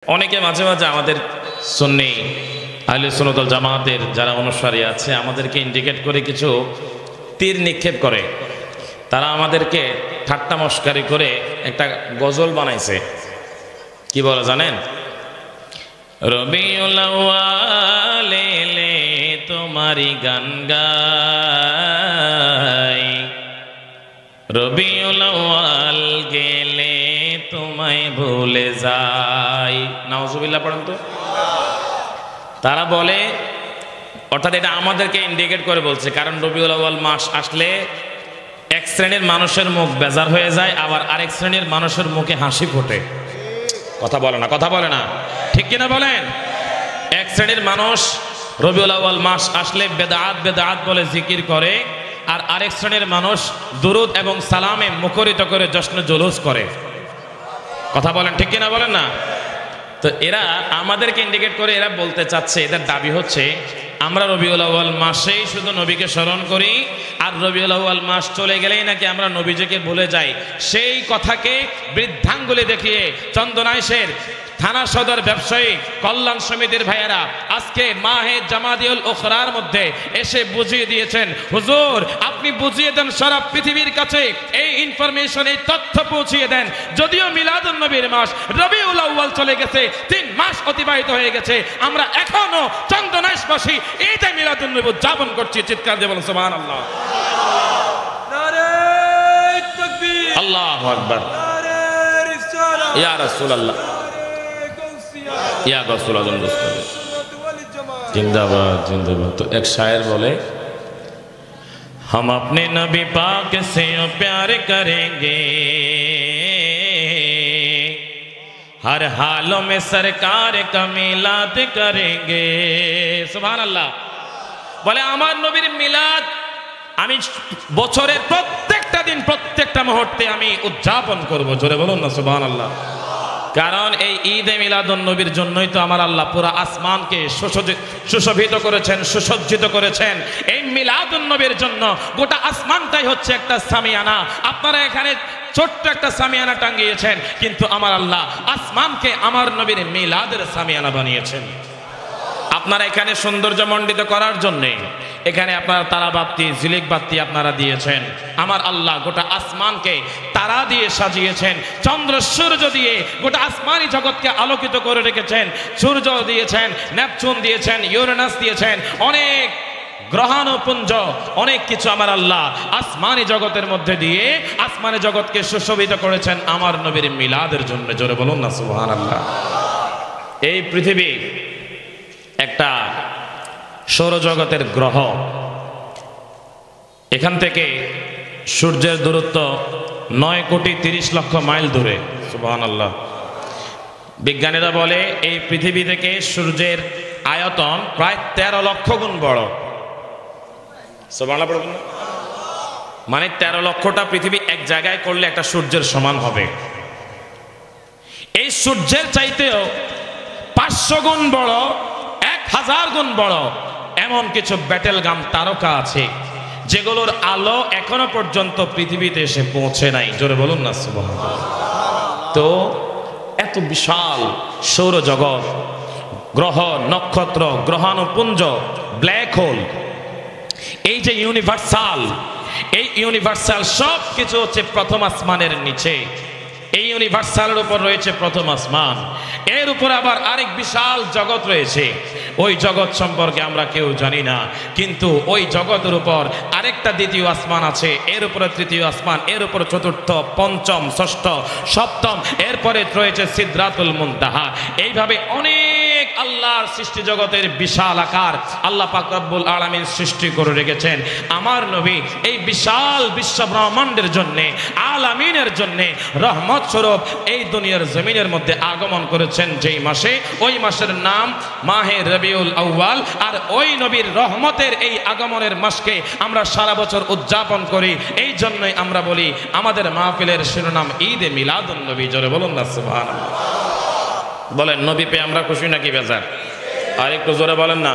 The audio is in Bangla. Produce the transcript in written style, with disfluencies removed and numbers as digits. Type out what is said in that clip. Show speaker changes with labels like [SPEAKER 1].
[SPEAKER 1] অনেকে মাঝে মাঝে আমাদের সুন্নি আহলে সুন্নাত ওয়াল জামাতের যারা অনুসারী আছে আমাদেরকে ইন্ডিকেট করে কিছু তীর নিক্ষেপ করে। তারা আমাদেরকে ঠাট্টা মস্কারি করে একটা গজল বানাইছে। কি বলে জানেন? রবিউল আউয়ালে এলে তোমারি গান গাই, রবিউল আউয়াল গেলে তোমায় ভুলে যাই। নাউজুবিল্লাহ পড়েন তো। তারা বলে, অর্থাৎ এটা আমাদেরকে ইন্ডিকেট করে বলছে, কারণ রবিউল আউয়াল মাস আসলে এক শ্রেণীর মানুষের মুখ বেজার হয়ে যায়, আবার আরেক শ্রেণীর মানুষের মুখে হাসি ফোটে। কথা বলে না, কথা বলে না, ঠিক কিনা বলেন? এক শ্রেণীর মানুষ রবিউল আউয়াল মাস আসলে বেদাত বেদাত বলে জিকির করে, আর আরেক শ্রেণীর মানুষ দুরুদ এবং সালামে মুখরিত করে জশ্ন জুলুস করে। কথা বলেন, ঠিক কিনা বলেন না? তো এরা আমাদেরকে ইন্ডিকেট করে, এরা বলতে চাচ্ছে, এদের দাবি হচ্ছে আমরা রবিউল আউয়াল মাসেই শুধু নবীকে স্মরণ করি, আর রবিউল আউয়াল মাস চলে গেলেই নাকি আমরা নবীজিকে ভুলে যাই। সেই কথাকে বৃদ্ধাঙ্গুলি দেখিয়ে চন্দনাইশের থানা সদর ব্যবসায়ী কল্যাণ সমিতির ভাইয়েরা আজকে মাহে জামাদিউল উখরার মধ্যে এসে বুঝিয়ে দিয়েছেন, হুজুর আপনি বুঝিয়ে দেন সারা পৃথিবীর কাছে এই ইনফরমেশন, এই তথ্য পৌঁছিয়ে দেন। যদিও মিলাদুন নবীর মাস রবিউল আউয়াল চলে গেছে, 3 মাস অতিবাহিত হয়ে গেছে, আমরা এখনো চন্দনাইশবাসী ঈদে মিলাদুন নবী উদযাপন করছি। চিৎকার দিয়ে বলুন সুবহানাল্লাহ।
[SPEAKER 2] নারে তাকবীর,
[SPEAKER 1] আল্লাহু আকবার,
[SPEAKER 2] নারে রিসালাত,
[SPEAKER 1] ইয়া রাসূলুল্লাহ, ইয়া গসুল আজম মুস্তাফা জিন্দাবাদ জিন্দাবাদ। তো এক শায়ের বলে, हम अपने नबी पाक से प्यार करेंगे, हर हालों में सरकार का मिलाद करेंगे। सुभान अल्लाह। বলে আমার নবীর মিলাদ আমি বছরের প্রত্যেকটা দিন প্রত্যেকটা মুহূর্তে আমি উদযাপন করব। জোরে বলুন না সুবহানাল্লাহ। কারণ এই ঈদে মিলাদুন নবীর জন্যই তো আমার আল্লাহ পুরো আসমানকে সুশোভিত করেছেন, সুসজ্জিত করেছেন। এই মিলাদুন নবীর জন্য গোটা আসমানটাই হচ্ছে একটা সামিয়ানা। আপনারা এখানে ছোট্ট একটা সামিয়ানা টাঙ্গিয়েছেন, কিন্তু আমার আল্লাহ আসমানকে আমার নবীর মিলাদের সামিয়ানা বানিয়েছেন। আপনারা এখানে সৌন্দর্য মণ্ডিত করার জন্য এখানে আপনারা তারা বাতি, ঝিলিক বাতি আপনারা দিয়েছেন। আমার আল্লাহ গোটা আসমানকে তারা দিয়ে সাজিয়েছেন, চন্দ্র সূর্য দিয়ে গোটা আসমানি জগৎকে আলোকিত করে রেখেছেন। সূর্য দিয়েছেন, নেপচুন দিয়েছেন, ইউরেনাস দিয়েছেন, অনেক গ্রহাণুপুঞ্জ, অনেক কিছু আমার আল্লাহ আসমানি জগতের মধ্যে দিয়ে আসমানি জগৎকে সুশোভিত করেছেন আমার নবীর মিলাদের জন্য। জোরে বলুন না সুবহানাল্লাহ। এই পৃথিবী একটা সৌরজগতের গ্রহ। এখান থেকে সূর্যের দূরত্ব 9,30,00,000 মাইল দূরে। সুবহানাল্লাহ। বিজ্ঞানীরা বলে এই পৃথিবী থেকে সূর্যের আয়তন প্রায় 13 লক্ষ গুণ বড়। সুবহানাল্লাহ। মানে 13 লক্ষটা পৃথিবী এক জায়গায় করলে একটা সূর্যের সমান হবে। এই সূর্যের চাইতেও 500 গুণ বড়, 1000 গুণ বড় এমন কিছু ব্যাটেল গাম তারকা আছে যেগুলোর আলো এখনো পর্যন্ত পৃথিবীতে এসে পৌঁছে নাই। জোরে বলুন না সুবহানাল্লাহ। তো এত বিশাল সৌরজগৎ, গ্রহ নক্ষত্র, গ্রহাণুপুঞ্জ, ব্ল্যাক হোল, এই যে ইউনিভার্সাল, এই ইউনিভার্সাল সব কিছু হচ্ছে প্রথম আসমানের নিচে। এই ইউনিভার্সালের উপর রয়েছে প্রথম আসমান, এর উপর আবার আরেক বিশাল জগৎ রয়েছে। ওই জগৎ সম্পর্কে আমরা কেউ জানি না, কিন্তু ওই জগতের উপর আরেকটা দ্বিতীয় আসমান আছে, এর উপরে তৃতীয় আসমান, এর উপর চতুর্থ, পঞ্চম, ষষ্ঠ, সপ্তম, এরপরে রয়েছে সিদরাতুল মুনতাহা। এইভাবে অনেক আল্লাহর সৃষ্টি জগতের বিশাল আকার আল্লাহ পাক রব্বুল আলামিন সৃষ্টি করে রেখেছেন। আমার নবী এই বিশাল বিশ্ব ব্রহ্মাণ্ডের জন্যে, আলামিনের জন্যে রহমত স্বরূপ এই দুনিয়ার জমিনের মধ্যে আগমন করেছেন যেই মাসে, ওই মাসের নাম মাহে রবিউল আউয়াল। আর ওই নবীর রহমতের এই আগমনের মাসকে আমরা সারা বছর উদযাপন করি। এই জন্যই আমরা বলি আমাদের মাহফিলের শিরোনাম ঈদে মিলাদুন নবী। জোরে বলুন না সুবহানাল্লাহ। বলেন নবী পেয়ে আমরা খুশি নাকি বেজার? আর একটু জোরে বলেন না।